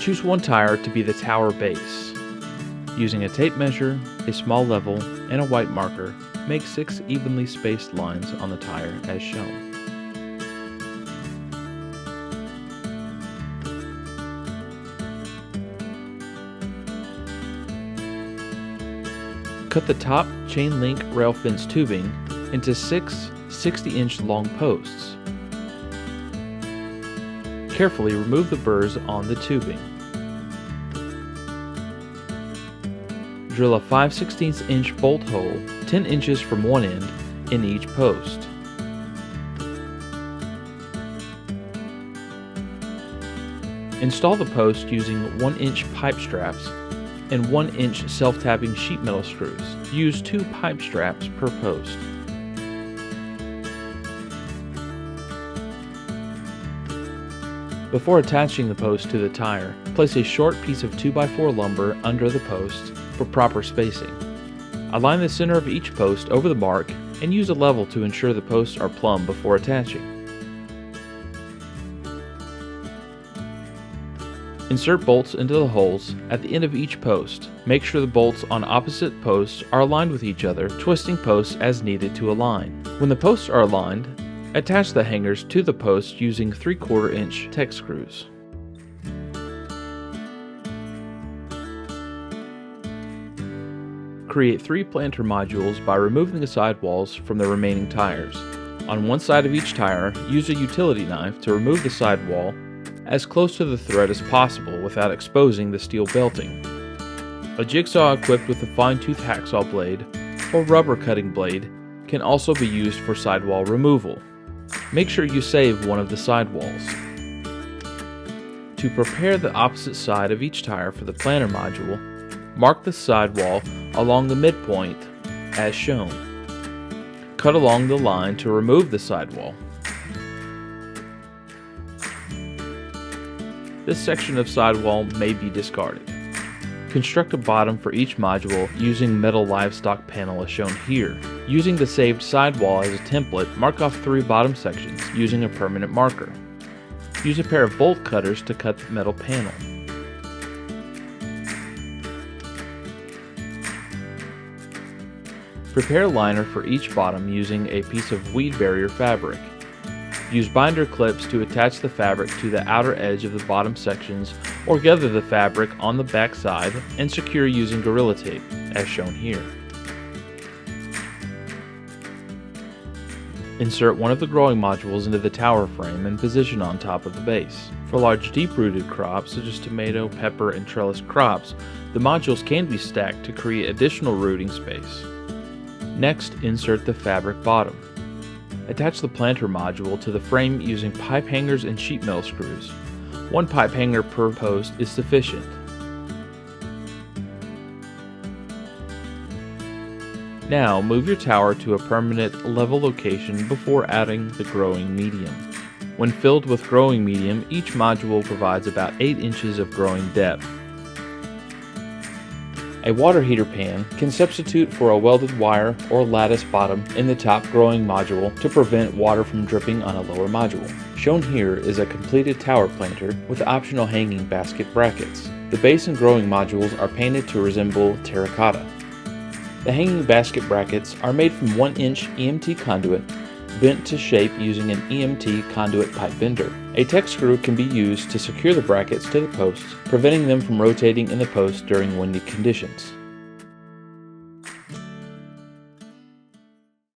Choose one tire to be the tower base. Using a tape measure, a small level, and a white marker, make 6 evenly spaced lines on the tire as shown. Cut the top chain link rail fence tubing into 6 60-inch long posts. Carefully remove the burrs on the tubing. Drill a 5/16 inch bolt hole 10 inches from one end in each post. Install the post using 1-inch pipe straps and 1-inch self-tapping sheet metal screws. Use 2 pipe straps per post. Before attaching the post to the tire, place a short piece of 2x4 lumber under the post for proper spacing. Align the center of each post over the mark and use a level to ensure the posts are plumb before attaching. Insert bolts into the holes at the end of each post. Make sure the bolts on opposite posts are aligned with each other, twisting posts as needed to align. When the posts are aligned, attach the hangers to the posts using 3/4 inch Tex screws. Create 3 planter modules by removing the sidewalls from the remaining tires. On one side of each tire, use a utility knife to remove the sidewall as close to the thread as possible without exposing the steel belting. A jigsaw equipped with a fine-tooth hacksaw blade or rubber cutting blade can also be used for sidewall removal. Make sure you save one of the sidewalls. To prepare the opposite side of each tire for the planter module, mark the sidewall along the midpoint as shown. Cut along the line to remove the sidewall. This section of sidewall may be discarded. Construct a bottom for each module using metal livestock panel as shown here. Using the saved sidewall as a template, mark off 3 bottom sections using a permanent marker. Use a pair of bolt cutters to cut the metal panel. Prepare a liner for each bottom using a piece of weed barrier fabric. Use binder clips to attach the fabric to the outer edge of the bottom sections or gather the fabric on the back side and secure using Gorilla Tape, as shown here. Insert one of the growing modules into the tower frame and position on top of the base. For large deep-rooted crops such as tomato, pepper, and trellis crops, the modules can be stacked to create additional rooting space. Next, insert the fabric bottom. Attach the planter module to the frame using pipe hangers and sheet metal screws. 1 pipe hanger per post is sufficient. Now move your tower to a permanent level location before adding the growing medium. When filled with growing medium, each module provides about 8 inches of growing depth. A water heater pan can substitute for a welded wire or lattice bottom in the top growing module to prevent water from dripping on a lower module. Shown here is a completed tower planter with optional hanging basket brackets. The base and growing modules are painted to resemble terracotta. The hanging basket brackets are made from 1-inch EMT conduit bent to shape using an EMT conduit pipe bender. A Tex screw can be used to secure the brackets to the posts, preventing them from rotating in the post during windy conditions.